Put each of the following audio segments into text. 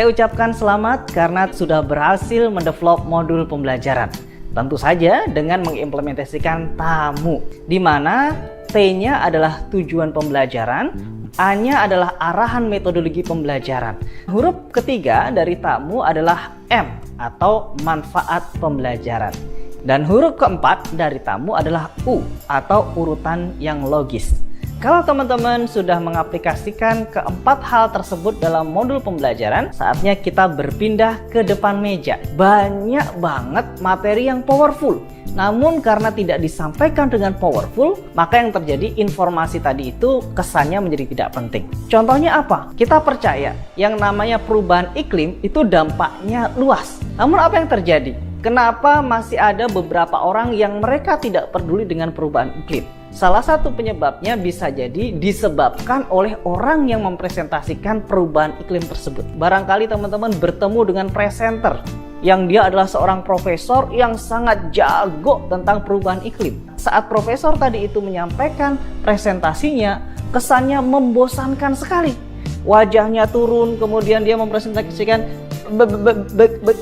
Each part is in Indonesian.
saya ucapkan selamat karena sudah berhasil mendevelop modul pembelajaran. Tentu saja dengan mengimplementasikan tamu, di mana T-nya adalah tujuan pembelajaran, A-nya adalah arahan metodologi pembelajaran. Huruf ketiga dari tamu adalah M atau manfaat pembelajaran. Dan huruf keempat dari tamu adalah U atau urutan yang logis. Kalau teman-teman sudah mengaplikasikan keempat hal tersebut dalam modul pembelajaran, saatnya kita berpindah ke depan meja. Banyak banget materi yang powerful. Namun karena tidak disampaikan dengan powerful, maka yang terjadi informasi tadi itu kesannya menjadi tidak penting. Contohnya apa? Kita percaya yang namanya perubahan iklim itu dampaknya luas. Namun apa yang terjadi? Kenapa masih ada beberapa orang yang mereka tidak peduli dengan perubahan iklim? Salah satu penyebabnya bisa jadi disebabkan oleh orang yang mempresentasikan perubahan iklim tersebut. Barangkali teman-teman bertemu dengan presenter yang dia adalah seorang profesor yang sangat jago tentang perubahan iklim. Saat profesor tadi itu menyampaikan presentasinya, kesannya membosankan sekali. Wajahnya turun, kemudian dia mempresentasikan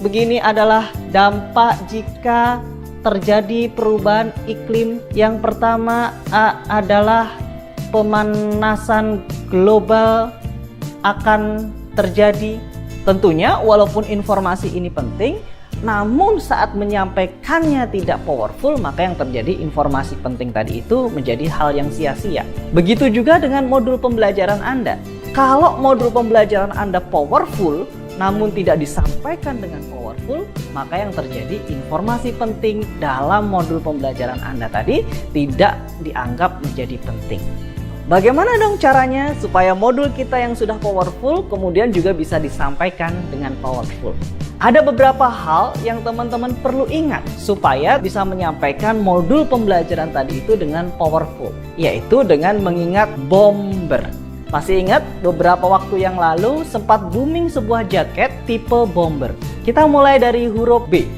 begini adalah dampak jika terjadi perubahan iklim. Yang pertama adalah pemanasan global akan terjadi. Tentunya walaupun informasi ini penting, namun saat menyampaikannya tidak powerful, maka yang terjadi informasi penting tadi itu menjadi hal yang sia-sia. Begitu juga dengan modul pembelajaran Anda. Kalau modul pembelajaran Anda powerful, namun tidak disampaikan dengan powerful, maka yang terjadi informasi penting dalam modul pembelajaran Anda tadi tidak dianggap menjadi penting. Bagaimana dong caranya supaya modul kita yang sudah powerful kemudian juga bisa disampaikan dengan powerful? Ada beberapa hal yang teman-teman perlu ingat supaya bisa menyampaikan modul pembelajaran tadi itu dengan powerful, yaitu dengan mengingat bomber. Masih ingat beberapa waktu yang lalu sempat booming sebuah jaket tipe bomber. Kita mulai dari huruf B.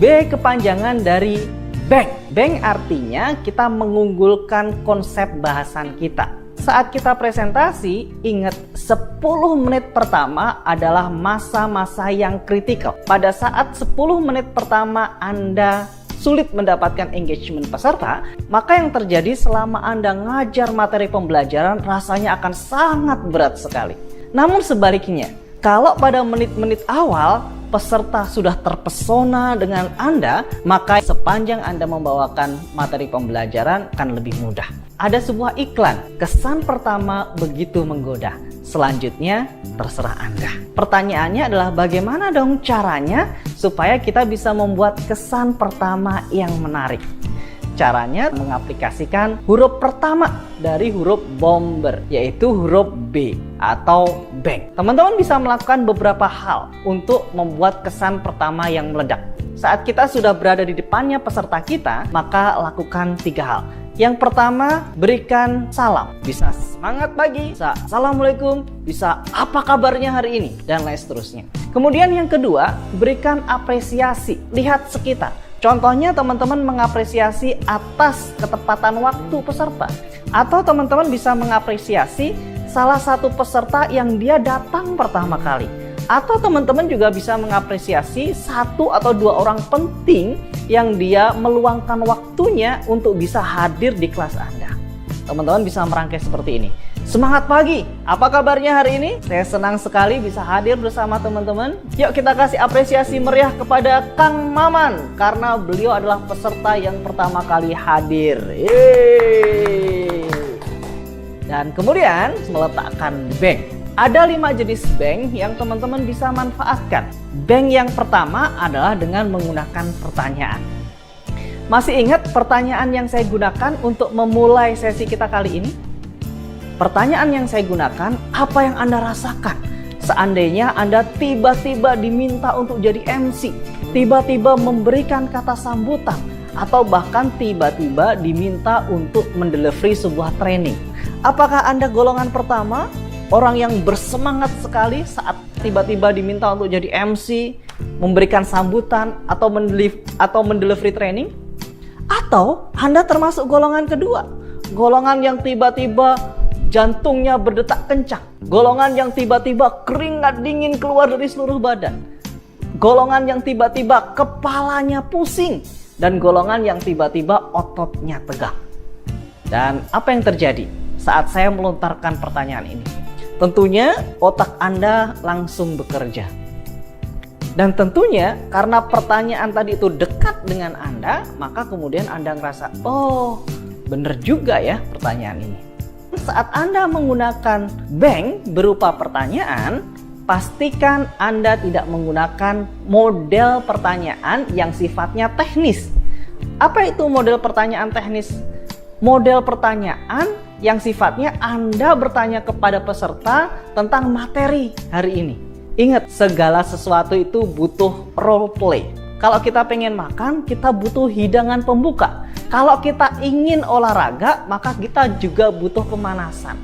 B kepanjangan dari bank. Bank artinya kita mengunggulkan konsep bahasan kita. Saat kita presentasi, ingat 10 menit pertama adalah masa-masa yang kritikal. Pada saat 10 menit pertama Anda sulit mendapatkan engagement peserta, maka yang terjadi selama Anda ngajar materi pembelajaran rasanya akan sangat berat sekali. Namun sebaliknya, kalau pada menit-menit awal peserta sudah terpesona dengan Anda, maka sepanjang Anda membawakan materi pembelajaran akan lebih mudah. Ada sebuah iklan, kesan pertama begitu menggoda. Selanjutnya terserah Anda. Pertanyaannya adalah bagaimana dong caranya supaya kita bisa membuat kesan pertama yang menarik? Caranya mengaplikasikan huruf pertama dari huruf bomber, yaitu huruf B atau bank. Teman-teman bisa melakukan beberapa hal untuk membuat kesan pertama yang meledak. Saat kita sudah berada di depannya peserta kita, maka lakukan 3 hal. Yang pertama, berikan salam. Bisa semangat pagi, bisa assalamualaikum, bisa apa kabarnya hari ini, dan lain seterusnya. Kemudian yang kedua, berikan apresiasi. Lihat sekitar. Contohnya teman-teman mengapresiasi atas ketepatan waktu peserta. Atau teman-teman bisa mengapresiasi salah satu peserta yang dia datang pertama kali. Atau teman-teman juga bisa mengapresiasi 1 atau 2 orang penting yang dia meluangkan waktunya untuk bisa hadir di kelas Anda. Teman-teman bisa merangkai seperti ini. Semangat pagi, apa kabarnya hari ini? Saya senang sekali bisa hadir bersama teman-teman. Yuk kita kasih apresiasi meriah kepada Kang Maman, karena beliau adalah peserta yang pertama kali hadir. Yeay. Dan kemudian meletakkan bank. Ada 5 jenis bank yang teman-teman bisa manfaatkan. Bank yang pertama adalah dengan menggunakan pertanyaan. Masih ingat pertanyaan yang saya gunakan untuk memulai sesi kita kali ini? Pertanyaan yang saya gunakan, apa yang Anda rasakan seandainya Anda tiba-tiba diminta untuk jadi MC, tiba-tiba memberikan kata sambutan, atau bahkan tiba-tiba diminta untuk mendelivery sebuah training? Apakah Anda golongan pertama? Orang yang bersemangat sekali saat tiba-tiba diminta untuk jadi MC, memberikan sambutan, atau mendelivery training? Atau Anda termasuk golongan kedua, golongan yang tiba-tiba jantungnya berdetak kencang, golongan yang tiba-tiba keringat dingin keluar dari seluruh badan, golongan yang tiba-tiba kepalanya pusing, dan golongan yang tiba-tiba ototnya tegang. Dan apa yang terjadi saat saya melontarkan pertanyaan ini? Tentunya otak Anda langsung bekerja. Dan tentunya karena pertanyaan tadi itu dekat dengan Anda, maka kemudian Anda ngerasa, oh bener juga ya pertanyaan ini. Saat Anda menggunakan bank berupa pertanyaan, pastikan Anda tidak menggunakan model pertanyaan yang sifatnya teknis. Apa itu model pertanyaan teknis? Model pertanyaan yang sifatnya Anda bertanya kepada peserta tentang materi hari ini. Ingat, segala sesuatu itu butuh role play. Kalau kita pengen makan, kita butuh hidangan pembuka. Kalau kita ingin olahraga, maka kita juga butuh pemanasan.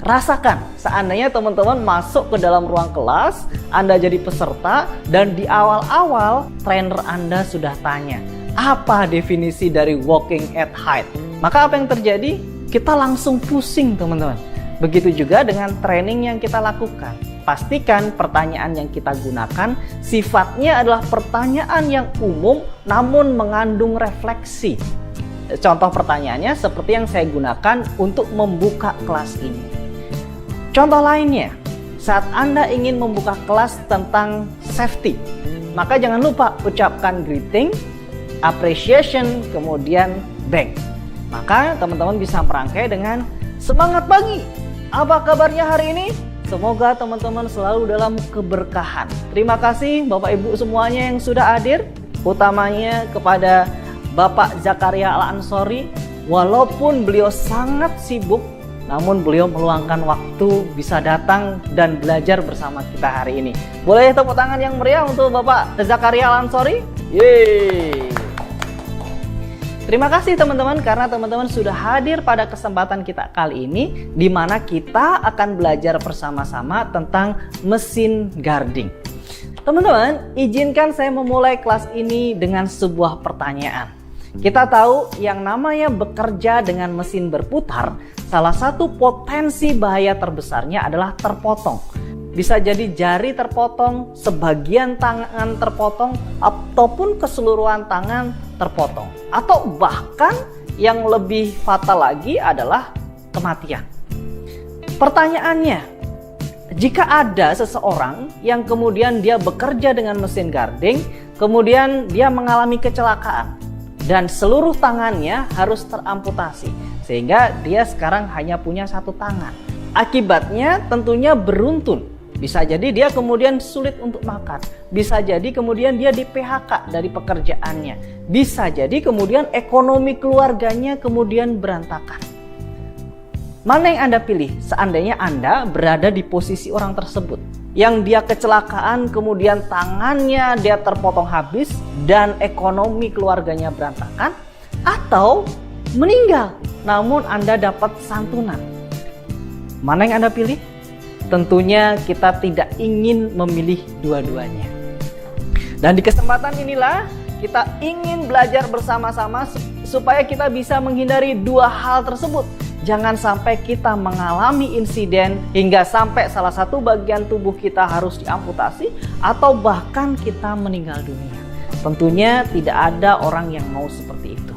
Rasakan, seandainya teman-teman masuk ke dalam ruang kelas, Anda jadi peserta, dan di awal-awal trainer Anda sudah tanya, apa definisi dari walking at height? Maka apa yang terjadi? Kita langsung pusing, teman-teman. Begitu juga dengan training yang kita lakukan. Pastikan pertanyaan yang kita gunakan sifatnya adalah pertanyaan yang umum namun mengandung refleksi. Contoh pertanyaannya seperti yang saya gunakan untuk membuka kelas ini. Contoh lainnya, saat Anda ingin membuka kelas tentang safety, maka jangan lupa ucapkan greeting, appreciation, kemudian bank. Maka teman-teman bisa merangkai dengan semangat pagi. Apa kabarnya hari ini? Semoga teman-teman selalu dalam keberkahan. Terima kasih Bapak Ibu semuanya yang sudah hadir, utamanya kepada Bapak Zakaria Al-Ansori. Walaupun beliau sangat sibuk, namun beliau meluangkan waktu bisa datang dan belajar bersama kita hari ini. Boleh tepuk tangan yang meriah untuk Bapak Zakaria Al-Ansori? Yeay! Terima kasih teman-teman karena teman-teman sudah hadir pada kesempatan kita kali ini, di mana kita akan belajar bersama-sama tentang mesin guarding. Teman-teman, izinkan saya memulai kelas ini dengan sebuah pertanyaan. Kita tahu yang namanya bekerja dengan mesin berputar, salah satu potensi bahaya terbesarnya adalah terpotong. Bisa jadi jari terpotong, sebagian tangan terpotong, ataupun keseluruhan tangan terpotong. Atau bahkan yang lebih fatal lagi adalah kematian. Pertanyaannya, jika ada seseorang yang kemudian dia bekerja dengan mesin guarding, kemudian dia mengalami kecelakaan, dan seluruh tangannya harus teramputasi, sehingga dia sekarang hanya punya satu tangan. Akibatnya tentunya beruntun. Bisa jadi dia kemudian sulit untuk makan. Bisa jadi kemudian dia di PHK dari pekerjaannya. Bisa jadi kemudian ekonomi keluarganya kemudian berantakan. Mana yang Anda pilih seandainya Anda berada di posisi orang tersebut? Yang dia kecelakaan kemudian tangannya dia terpotong habis dan ekonomi keluarganya berantakan? Atau meninggal namun Anda dapat santunan? Mana yang Anda pilih? Tentunya kita tidak ingin memilih dua-duanya. Dan di kesempatan inilah kita ingin belajar bersama-sama supaya kita bisa menghindari dua hal tersebut. Jangan sampai kita mengalami insiden hingga sampai salah satu bagian tubuh kita harus diamputasi atau bahkan kita meninggal dunia. Tentunya tidak ada orang yang mau seperti itu.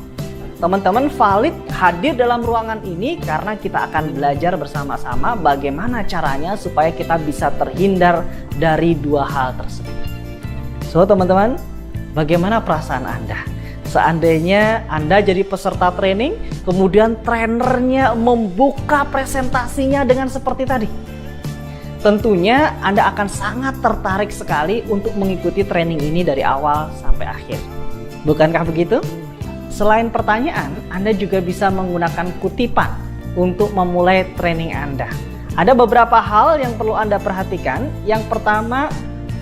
Teman-teman valid hadir dalam ruangan ini karena kita akan belajar bersama-sama bagaimana caranya supaya kita bisa terhindar dari dua hal tersebut. So teman-teman, bagaimana perasaan Anda? Seandainya Anda jadi peserta training, kemudian trainernya membuka presentasinya dengan seperti tadi. Tentunya Anda akan sangat tertarik sekali untuk mengikuti training ini dari awal sampai akhir. Bukankah begitu? Selain pertanyaan, Anda juga bisa menggunakan kutipan untuk memulai training Anda. Ada beberapa hal yang perlu Anda perhatikan. Yang pertama,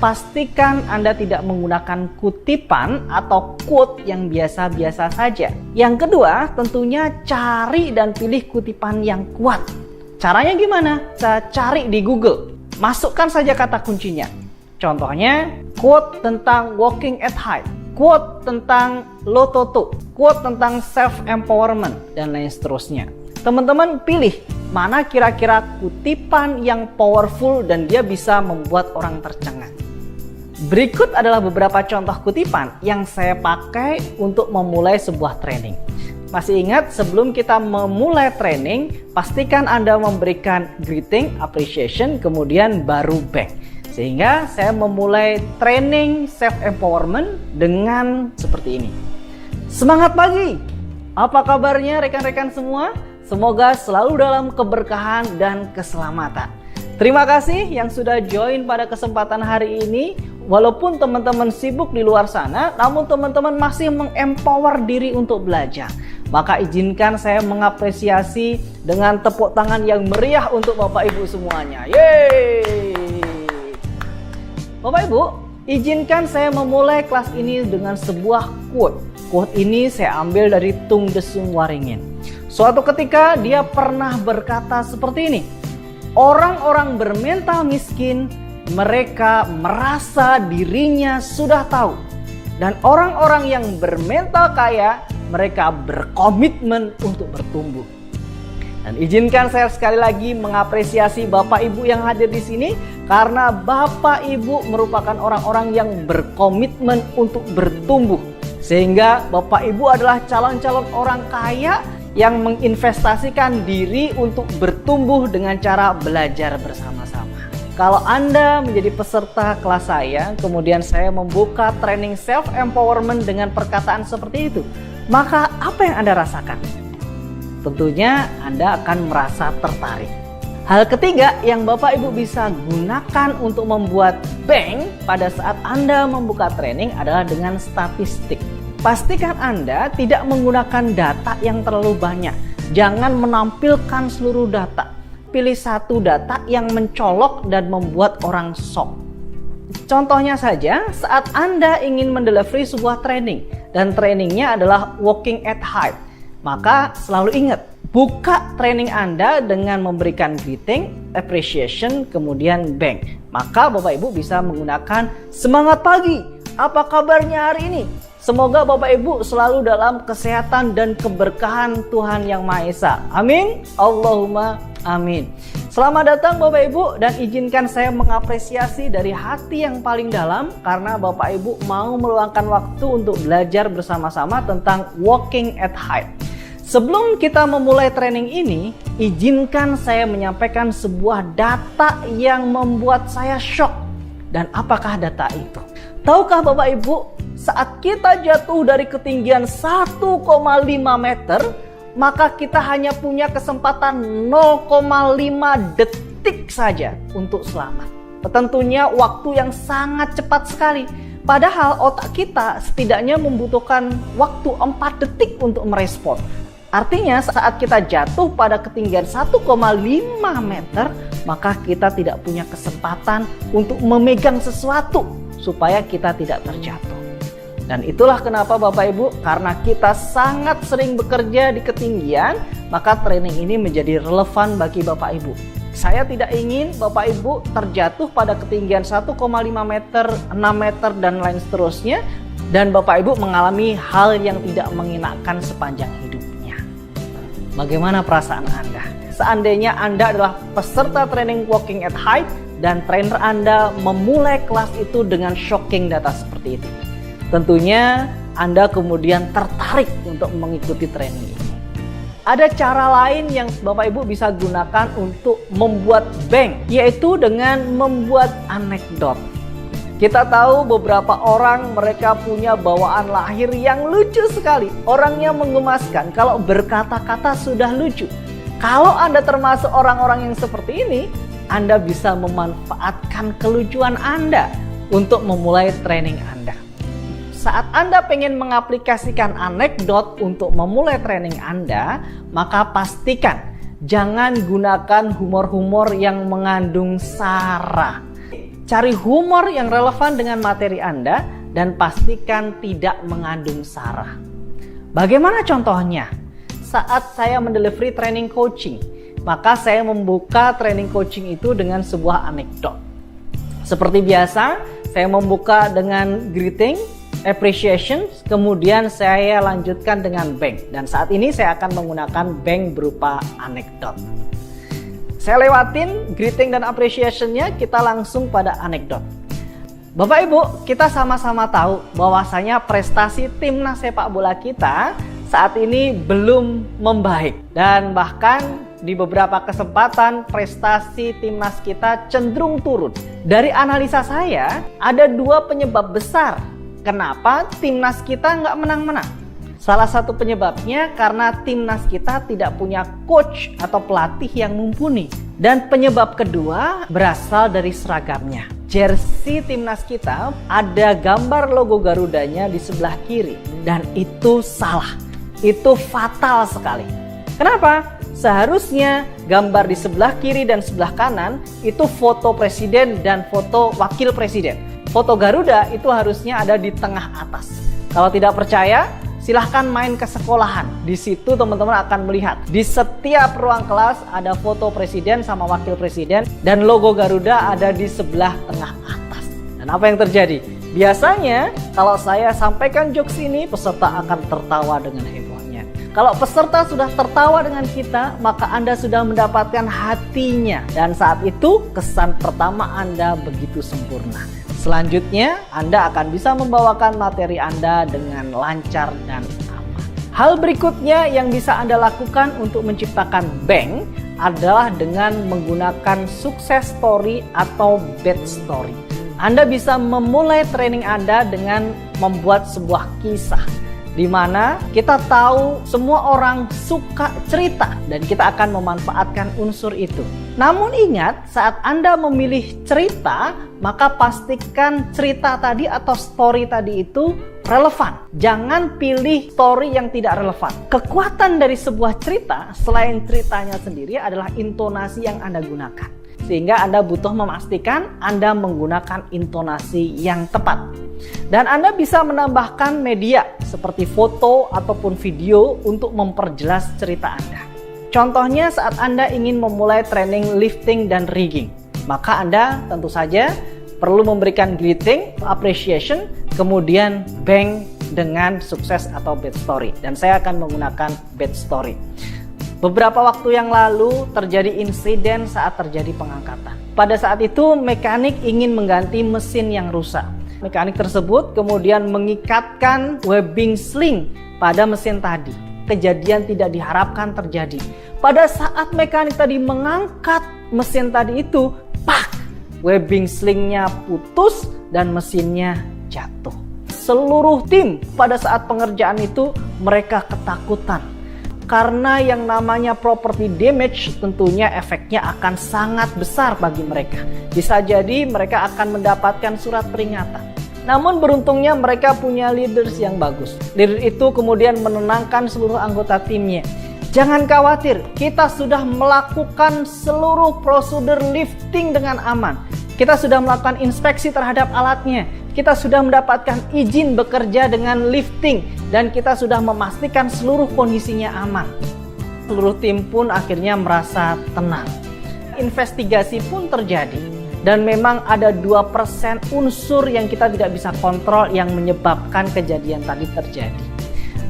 pastikan Anda tidak menggunakan kutipan atau quote yang biasa-biasa saja. Yang kedua, tentunya cari dan pilih kutipan yang kuat. Caranya gimana? Cari di Google. Masukkan saja kata kuncinya. Contohnya, quote tentang walking at height, quote tentang lototo, quote tentang self-empowerment, dan lain seterusnya. Teman-teman pilih mana kira-kira kutipan yang powerful dan dia bisa membuat orang tercengang. Berikut adalah beberapa contoh kutipan yang saya pakai untuk memulai sebuah training. Masih ingat, sebelum kita memulai training, pastikan Anda memberikan greeting, appreciation, kemudian baru bank. Sehingga saya memulai training self-empowerment dengan seperti ini. Semangat pagi! Apa kabarnya rekan-rekan semua? Semoga selalu dalam keberkahan dan keselamatan. Terima kasih yang sudah join pada kesempatan hari ini. Walaupun teman-teman sibuk di luar sana, namun teman-teman masih mengempower diri untuk belajar. Maka izinkan saya mengapresiasi dengan tepuk tangan yang meriah untuk Bapak Ibu semuanya. Yeay! Bapak Ibu, izinkan saya memulai kelas ini dengan sebuah quote. Quote ini saya ambil dari Tung Desung Waringin. Suatu ketika dia pernah berkata seperti ini. Orang-orang bermental miskin, mereka merasa dirinya sudah tahu. Dan orang-orang yang bermental kaya, mereka berkomitmen untuk bertumbuh. Dan izinkan saya sekali lagi mengapresiasi Bapak Ibu yang hadir di sini, karena Bapak Ibu merupakan orang-orang yang berkomitmen untuk bertumbuh. Sehingga Bapak Ibu adalah calon-calon orang kaya yang menginvestasikan diri untuk bertumbuh dengan cara belajar bersama-sama. Kalau Anda menjadi peserta kelas saya, kemudian saya membuka training self-empowerment dengan perkataan seperti itu, maka apa yang Anda rasakan? Tentunya Anda akan merasa tertarik. Hal ketiga yang Bapak Ibu bisa gunakan untuk membuat bank pada saat Anda membuka training adalah dengan statistik. Pastikan Anda tidak menggunakan data yang terlalu banyak. Jangan menampilkan seluruh data. Pilih satu data yang mencolok dan membuat orang shock. Contohnya saja, saat Anda ingin mendelivery sebuah training dan trainingnya adalah walking at height, maka selalu ingat, buka training Anda dengan memberikan greeting, appreciation, kemudian bank. Maka Bapak Ibu bisa menggunakan semangat pagi. Apa kabarnya hari ini? Semoga Bapak Ibu selalu dalam kesehatan dan keberkahan Tuhan Yang Maha Esa. Amin. Allahumma amin. Selamat datang Bapak Ibu, dan izinkan saya mengapresiasi dari hati yang paling dalam karena Bapak Ibu mau meluangkan waktu untuk belajar bersama-sama tentang walking at height. Sebelum kita memulai training ini, izinkan saya menyampaikan sebuah data yang membuat saya shock. Dan apakah data itu? Tahukah Bapak Ibu, saat kita jatuh dari ketinggian 1,5 meter, maka kita hanya punya kesempatan 0,5 detik saja untuk selamat. Tentunya waktu yang sangat cepat sekali. Padahal otak kita setidaknya membutuhkan waktu 4 detik untuk merespon. Artinya saat kita jatuh pada ketinggian 1,5 meter, maka kita tidak punya kesempatan untuk memegang sesuatu supaya kita tidak terjatuh. Dan itulah kenapa Bapak Ibu, karena kita sangat sering bekerja di ketinggian, maka training ini menjadi relevan bagi Bapak Ibu. Saya tidak ingin Bapak Ibu terjatuh pada ketinggian 1,5 meter, 6 meter, dan lain seterusnya, dan Bapak Ibu mengalami hal yang tidak mengenakan sepanjang hidupnya. Bagaimana perasaan Anda? Seandainya Anda adalah peserta training walking at height dan trainer Anda memulai kelas itu dengan shocking data seperti itu. Tentunya Anda kemudian tertarik untuk mengikuti training ini. Ada cara lain yang Bapak Ibu bisa gunakan untuk membuat bank, yaitu dengan membuat anekdot. Kita tahu beberapa orang mereka punya bawaan lahir yang lucu sekali. Orangnya menggemaskan, kalau berkata-kata sudah lucu. Kalau Anda termasuk orang-orang yang seperti ini, Anda bisa memanfaatkan kelucuan Anda untuk memulai training Anda. Saat Anda pengen mengaplikasikan anekdot untuk memulai training Anda, maka pastikan jangan gunakan humor-humor yang mengandung sara. Cari humor yang relevan dengan materi Anda dan pastikan tidak mengandung sara. Bagaimana contohnya? Saat saya mendelivery training coaching, maka saya membuka training coaching itu dengan sebuah anekdot. Seperti biasa, saya membuka dengan greeting, appreciation, kemudian saya lanjutkan dengan bank. Dan saat ini saya akan menggunakan bank berupa anekdot. Saya lewatin greeting dan appreciation-nya, kita langsung pada anekdot. Bapak Ibu, kita sama-sama tahu bahwasanya prestasi timnas sepak bola kita saat ini belum membaik. Dan bahkan di beberapa kesempatan prestasi timnas kita cenderung turun. Dari analisa saya, ada 2 penyebab besar kenapa timnas kita nggak menang-menang. Salah satu penyebabnya karena timnas kita tidak punya coach atau pelatih yang mumpuni. Dan penyebab kedua berasal dari seragamnya. Jersey timnas kita ada gambar logo Garudanya di sebelah kiri. Dan itu salah. Itu fatal sekali. Kenapa? Seharusnya gambar di sebelah kiri dan sebelah kanan itu foto presiden dan foto wakil presiden. Foto Garuda itu harusnya ada di tengah atas. Kalau tidak percaya, silahkan main ke sekolahan. Di situ teman-teman akan melihat di setiap ruang kelas ada foto presiden sama wakil presiden dan logo Garuda ada di sebelah tengah atas. Dan apa yang terjadi? Biasanya kalau saya sampaikan jokes ini, peserta akan tertawa dengan hebohnya. Kalau peserta sudah tertawa dengan kita, maka Anda sudah mendapatkan hatinya. Dan saat itu kesan pertama Anda begitu sempurna. Selanjutnya, Anda akan bisa membawakan materi Anda dengan lancar dan aman. Hal berikutnya yang bisa Anda lakukan untuk menciptakan bank adalah dengan menggunakan success story atau bad story. Anda bisa memulai training Anda dengan membuat sebuah kisah, di mana kita tahu semua orang suka cerita dan kita akan memanfaatkan unsur itu. Namun ingat, saat Anda memilih cerita, maka pastikan cerita tadi atau story tadi itu relevan. Jangan pilih story yang tidak relevan. Kekuatan dari sebuah cerita selain ceritanya sendiri adalah intonasi yang Anda gunakan. Sehingga Anda butuh memastikan Anda menggunakan intonasi yang tepat. Dan Anda bisa menambahkan media seperti foto ataupun video untuk memperjelas cerita Anda. Contohnya saat Anda ingin memulai training lifting dan rigging, maka Anda tentu saja perlu memberikan greeting, appreciation, kemudian bank dengan sukses atau bad story. Dan saya akan menggunakan bad story. Beberapa waktu yang lalu terjadi insiden saat terjadi pengangkatan. Pada saat itu mekanik ingin mengganti mesin yang rusak. Mekanik tersebut kemudian mengikatkan webbing sling pada mesin tadi. Kejadian tidak diharapkan terjadi. Pada saat mekanik tadi mengangkat mesin tadi itu, pak! Webbing slingnya putus dan mesinnya jatuh. Seluruh tim pada saat pengerjaan itu mereka ketakutan. Karena yang namanya property damage tentunya efeknya akan sangat besar bagi mereka. Bisa jadi mereka akan mendapatkan surat peringatan. Namun beruntungnya mereka punya leaders yang bagus. Leader itu kemudian menenangkan seluruh anggota timnya. Jangan khawatir, kita sudah melakukan seluruh prosedur lifting dengan aman. Kita sudah melakukan inspeksi terhadap alatnya. Kita sudah mendapatkan izin bekerja dengan lifting. Dan kita sudah memastikan seluruh kondisinya aman. Seluruh tim pun akhirnya merasa tenang. Investigasi pun terjadi. Dan memang ada 2% unsur yang kita tidak bisa kontrol yang menyebabkan kejadian tadi terjadi.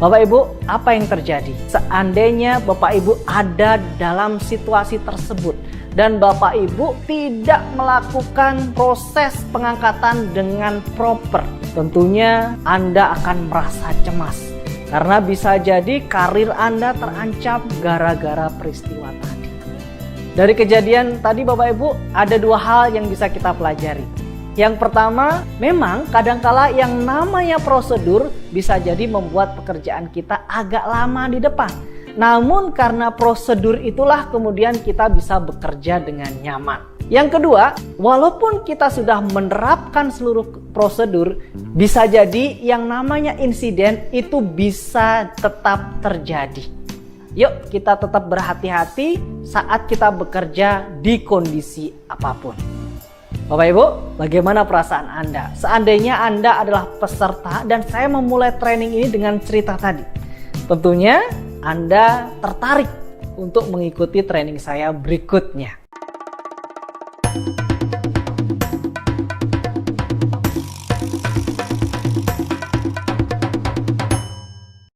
Bapak Ibu, apa yang terjadi? Seandainya Bapak Ibu ada dalam situasi tersebut dan Bapak Ibu tidak melakukan proses pengangkatan dengan proper, tentunya Anda akan merasa cemas. Karena bisa jadi karir Anda terancam gara-gara peristiwa tadi. Dari kejadian tadi Bapak Ibu, ada 2 hal yang bisa kita pelajari. Yang pertama, memang kadangkala yang namanya prosedur bisa jadi membuat pekerjaan kita agak lama di depan. Namun karena prosedur itulah kemudian kita bisa bekerja dengan nyaman. Yang kedua, walaupun kita sudah menerapkan seluruh prosedur, bisa jadi yang namanya insiden itu bisa tetap terjadi. Yuk kita tetap berhati-hati saat kita bekerja di kondisi apapun. Bapak Ibu, bagaimana perasaan Anda? Seandainya Anda adalah peserta dan saya memulai training ini dengan cerita tadi. Tentunya Anda tertarik untuk mengikuti training saya berikutnya.